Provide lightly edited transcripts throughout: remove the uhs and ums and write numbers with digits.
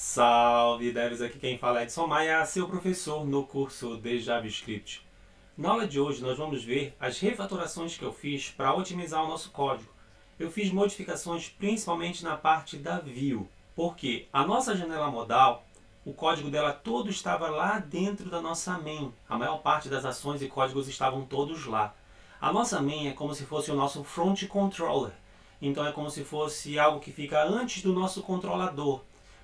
Salve devs, aqui quem fala é Edson Maia, seu professor no curso de JavaScript. Na aula de hoje nós vamos ver as refatorações que eu fiz para otimizar o nosso código. Eu fiz modificações principalmente na parte da view, porque a nossa janela modal, o código dela todo estava lá dentro da nossa main. A maior parte das ações e códigos estavam todos lá. A nossa main é como se fosse o nosso front controller. Então é como se fosse algo que fica antes do nosso controlador.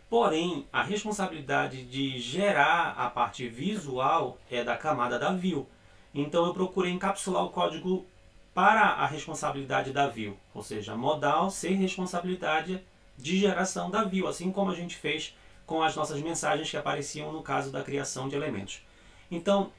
Porém, a responsabilidade de gerar a parte visual é da camada da view. Então eu procurei encapsular o código para a responsabilidade da view, ou seja, modal ser responsabilidade de geração da view, assim como a gente fez com as nossas mensagens que apareciam no caso da criação de elementos. Então,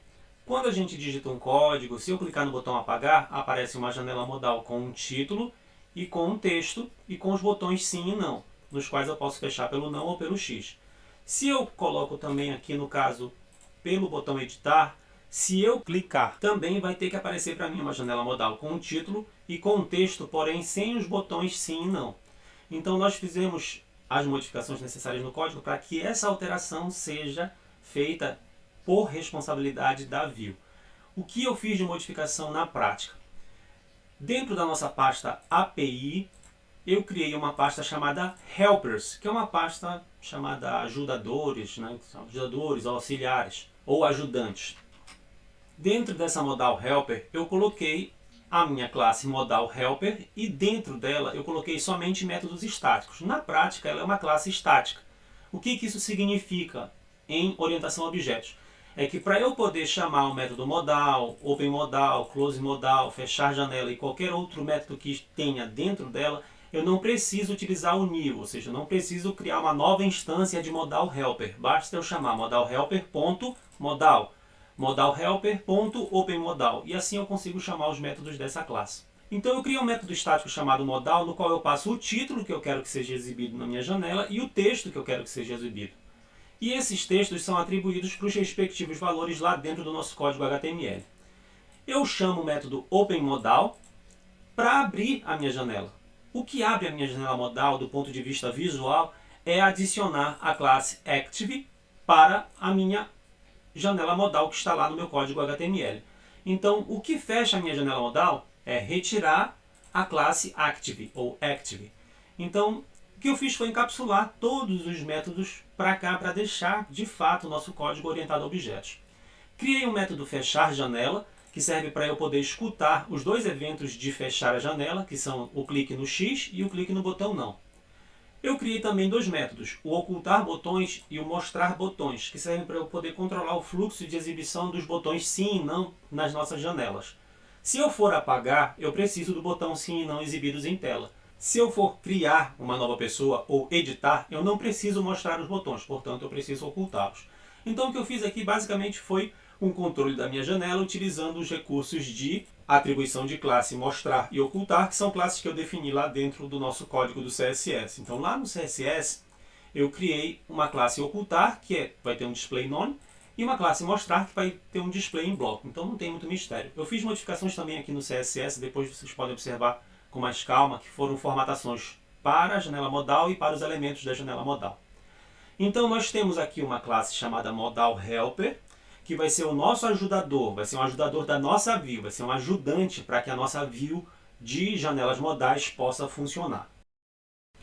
quando a gente digita um código, se eu clicar no botão apagar, aparece uma janela modal com um título e com um texto e com os botões sim e não, nos quais eu posso fechar pelo não ou pelo X. Se eu coloco também aqui no caso pelo botão editar, se eu clicar também vai ter que aparecer para mim uma janela modal com um título e com um texto, porém sem os botões sim e não. Então nós fizemos as modificações necessárias no código para que essa alteração seja feita por responsabilidade da view. O que eu fiz de modificação na prática? Dentro da nossa pasta API, eu criei uma pasta chamada Helpers, que é uma pasta chamada ajudadores, né? Ajudadores, auxiliares ou ajudantes. Dentro dessa modal Helper, eu coloquei a minha classe modal Helper e dentro dela eu coloquei somente métodos estáticos. Na prática, ela é uma classe estática. O que isso significa em orientação a objetos? É que para eu poder chamar o método modal, open modal, close modal, fechar janela e qualquer outro método que tenha dentro dela, eu não preciso utilizar o new, ou seja, eu não preciso criar uma nova instância de modal helper. Basta eu chamar modal helper.modal, modal helper.openModal, e assim eu consigo chamar os métodos dessa classe. Então eu crio um método estático chamado modal, no qual eu passo o título que eu quero que seja exibido na minha janela e o texto que eu quero que seja exibido. E esses textos são atribuídos para os respectivos valores lá dentro do nosso código HTML. Eu chamo o método openModal para abrir a minha janela. O que abre a minha janela modal do ponto de vista visual é adicionar a classe Active para a minha janela modal que está lá no meu código HTML. Então, o que fecha a minha janela modal é retirar a classe Active ou Active. Então, o que eu fiz foi encapsular todos os métodos para cá, para deixar de fato o nosso código orientado a objetos. Criei um método fechar janela, que serve para eu poder escutar os dois eventos de fechar a janela, que são o clique no X e o clique no botão não. Eu criei também dois métodos, o ocultar botões e o mostrar botões, que servem para eu poder controlar o fluxo de exibição dos botões sim e não nas nossas janelas. Se eu for apagar, eu preciso do botão sim e não exibidos em tela. Se eu for criar uma nova pessoa ou editar, eu não preciso mostrar os botões, portanto eu preciso ocultá-los. Então o que eu fiz aqui basicamente foi um controle da minha janela utilizando os recursos de atribuição de classe mostrar e ocultar, que são classes que eu defini lá dentro do nosso código do CSS. Então lá no CSS eu criei uma classe ocultar, que vai ter um display none, e uma classe mostrar, que vai ter um display em bloco. Então não tem muito mistério. Eu fiz modificações também aqui no CSS, depois vocês podem observar com mais calma, que foram formatações para a janela modal e para os elementos da janela modal. Então nós temos aqui uma classe chamada modal helper, que vai ser o nosso ajudador, vai ser um ajudador da nossa view, vai ser um ajudante para que a nossa view de janelas modais possa funcionar.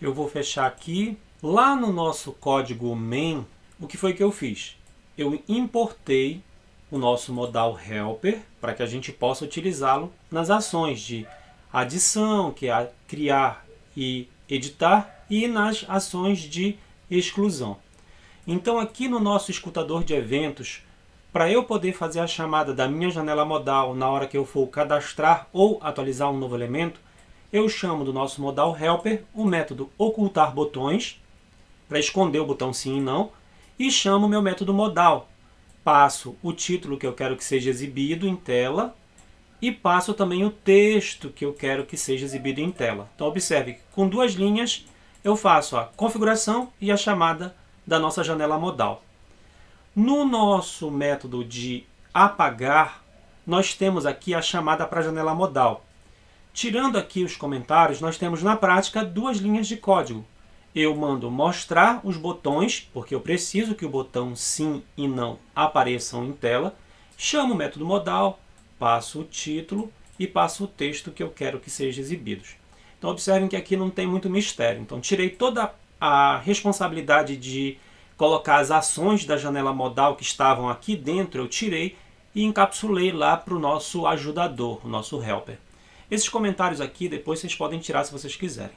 Eu vou fechar aqui. Lá no nosso código main, o que foi que eu fiz? Eu importei o nosso modal helper para que a gente possa utilizá-lo nas ações de adição, que é criar e editar, e nas ações de exclusão. Então aqui no nosso escutador de eventos, para eu poder fazer a chamada da minha janela modal na hora que eu for cadastrar ou atualizar um novo elemento, eu chamo do nosso modal helper o método ocultar botões, para esconder o botão sim e não, e chamo o meu método modal. Passo o título que eu quero que seja exibido em tela e passo também o texto que eu quero que seja exibido em tela. Então observe que com duas linhas eu faço a configuração e a chamada da nossa janela modal. No nosso método de apagar, nós temos aqui a chamada para a janela modal. Tirando aqui os comentários, nós temos na prática duas linhas de código. eu mando mostrar os botões, porque eu preciso que o botão sim e não apareçam em tela. Chamo o método modal, passo o título e passo o texto que eu quero que seja exibido. Então observem que aqui não tem muito mistério. Então tirei toda a responsabilidade de colocar as ações da janela modal que estavam aqui dentro, eu tirei e encapsulei lá para o nosso ajudador, o nosso helper. Esses comentários aqui depois vocês podem tirar se vocês quiserem.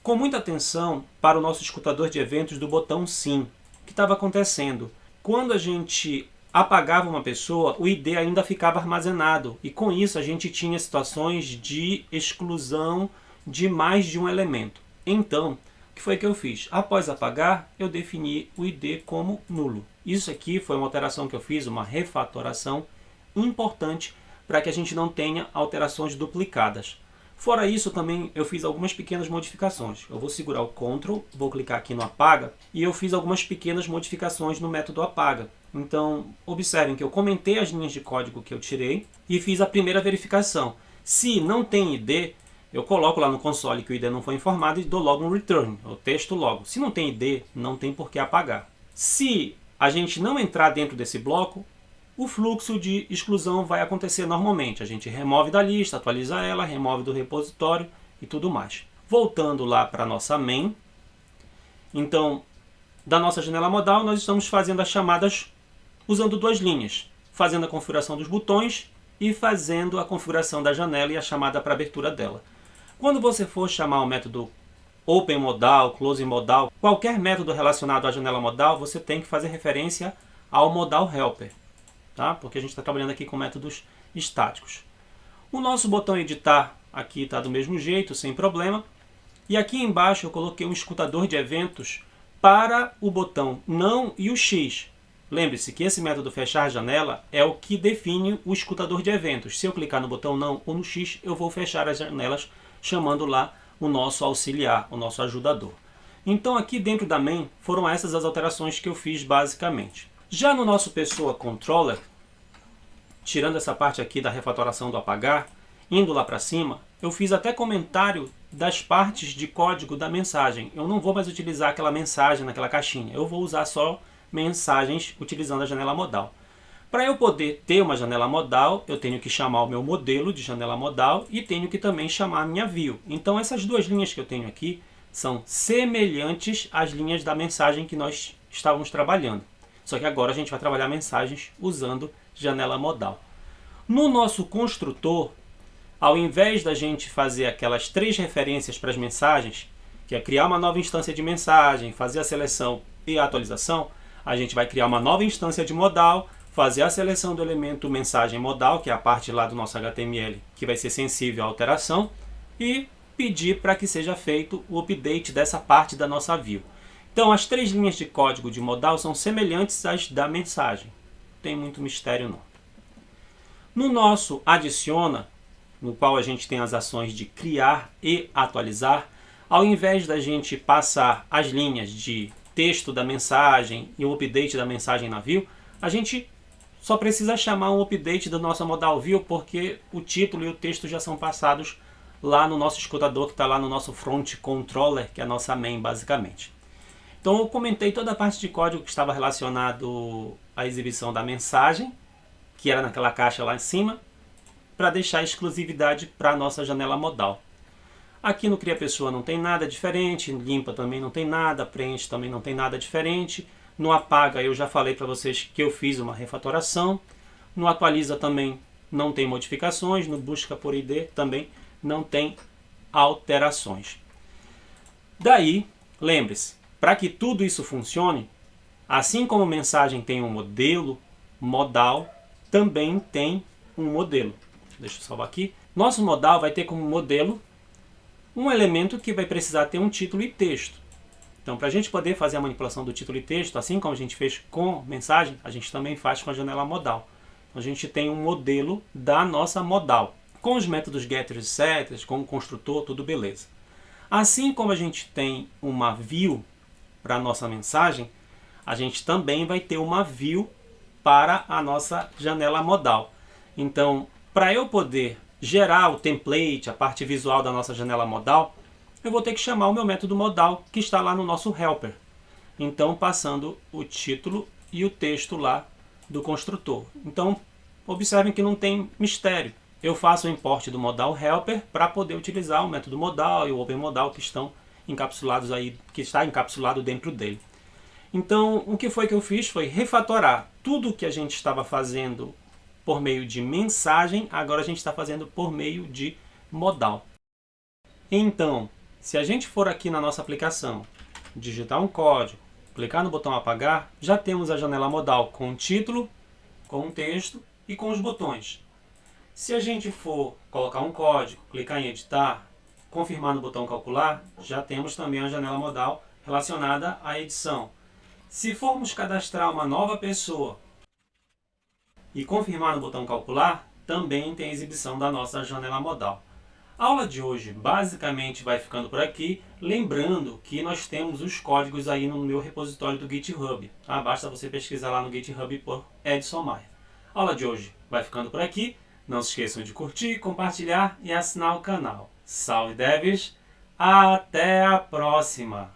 Com muita atenção para o nosso escutador de eventos do botão sim. O que estava acontecendo? Quando a gente apagava uma pessoa, o ID ainda ficava armazenado e com isso a gente tinha situações de exclusão de mais de um elemento. Então, o que foi que eu fiz? Após apagar, eu defini o ID como nulo. Isso aqui foi uma alteração que eu fiz, uma refatoração importante para que a gente não tenha alterações duplicadas. Fora isso, também eu fiz algumas pequenas modificações. Eu vou segurar o Ctrl, vou clicar aqui no apaga e eu fiz algumas pequenas modificações no método apaga. Então, observem que eu comentei as linhas de código que eu tirei e fiz a primeira verificação. Se não tem ID, eu coloco lá no console que o ID não foi informado e dou logo um return, eu testo logo. Se não tem ID, não tem por que apagar. Se a gente não entrar dentro desse bloco, o fluxo de exclusão vai acontecer normalmente. A gente remove da lista, atualiza ela, remove do repositório e tudo mais. Voltando lá para a nossa main, então, da nossa janela modal, nós estamos fazendo as chamadas usando duas linhas, fazendo a configuração dos botões e fazendo a configuração da janela e a chamada para abertura dela. Quando você for chamar o método Open Modal, Close Modal, qualquer método relacionado à janela modal, você tem que fazer referência ao modal helper. Tá? Porque a gente está trabalhando aqui com métodos estáticos. O nosso botão editar aqui está do mesmo jeito, sem problema. E aqui embaixo eu coloquei um escutador de eventos para o botão não e o X. Lembre-se que esse método fechar janela é o que define o escutador de eventos. Se eu clicar no botão não ou no X, eu vou fechar as janelas chamando lá o nosso auxiliar, o nosso ajudador. Então aqui dentro da main foram essas as alterações que eu fiz basicamente. Já no nosso Pessoa Controller, tirando essa parte aqui da refatoração do apagar, indo lá para cima, eu fiz até comentário das partes de código da mensagem. Eu não vou mais utilizar aquela mensagem naquela caixinha, eu vou usar só mensagens utilizando a janela modal. Para eu poder ter uma janela modal, eu tenho que chamar o meu modelo de janela modal e tenho que também chamar a minha view. Então essas duas linhas que eu tenho aqui são semelhantes às linhas da mensagem que nós estávamos trabalhando. Só que agora a gente vai trabalhar mensagens usando janela modal. No nosso construtor, ao invés da gente fazer aquelas 3 referências para as mensagens, que é criar uma nova instância de mensagem, fazer a seleção e a atualização, a gente vai criar uma nova instância de modal, fazer a seleção do elemento mensagem modal, que é a parte lá do nosso HTML, que vai ser sensível à alteração, e pedir para que seja feito o update dessa parte da nossa view. Então, as 3 linhas de código de modal são semelhantes às da mensagem. Não tem muito mistério, não. No nosso adiciona, no qual a gente tem as ações de criar e atualizar, ao invés da gente passar as linhas de texto da mensagem e o update da mensagem na view, a gente só precisa chamar um update da nossa modal view, porque o título e o texto já são passados lá no nosso escutador, que está lá no nosso front controller, que é a nossa main, basicamente. Então eu comentei toda a parte de código que estava relacionado à exibição da mensagem, que era naquela caixa lá em cima, para deixar exclusividade para a nossa janela modal. Aqui no Cria Pessoa não tem nada diferente, limpa também não tem nada, preenche também não tem nada diferente. No apaga eu já falei para vocês que eu fiz uma refatoração. No atualiza também não tem modificações, no busca por ID também não tem alterações. Daí, lembre-se, para que tudo isso funcione, assim como mensagem tem um modelo, modal também tem um modelo. Deixa eu salvar aqui. Nosso modal vai ter como modelo um elemento que vai precisar ter um título e texto. Então, para a gente poder fazer a manipulação do título e texto, assim como a gente fez com mensagem, a gente também faz com a janela modal. Então, a gente tem um modelo da nossa modal. Com os métodos getters e setters, com o construtor, tudo beleza. Assim como a gente tem uma view para a nossa mensagem, a gente também vai ter uma view para a nossa janela modal. Então, para eu poder gerar o template, a parte visual da nossa janela modal, eu vou ter que chamar o meu método modal que está lá no nosso helper. Então, passando o título e o texto lá do construtor. Então, observem que não tem mistério. Eu faço o import do modal helper para poder utilizar o método modal e o open modal que estão encapsulados aí, que está encapsulado dentro dele. Então, o que foi que eu fiz foi refatorar tudo que a gente estava fazendo por meio de mensagem, agora a gente está fazendo por meio de modal. Então, se a gente for aqui na nossa aplicação, digitar um código, clicar no botão apagar, já temos a janela modal com o título, com o texto e com os botões. Se a gente for colocar um código, clicar em editar, confirmar no botão calcular, já temos também a janela modal relacionada à edição. Se formos cadastrar uma nova pessoa e confirmar no botão calcular, também tem a exibição da nossa janela modal. A aula de hoje basicamente vai ficando por aqui, lembrando que nós temos os códigos aí no meu repositório do GitHub. Tá? Basta você pesquisar lá no GitHub por Edson Maia. A aula de hoje vai ficando por aqui. Não se esqueçam de curtir, compartilhar e assinar o canal. Salve devs! Até a próxima!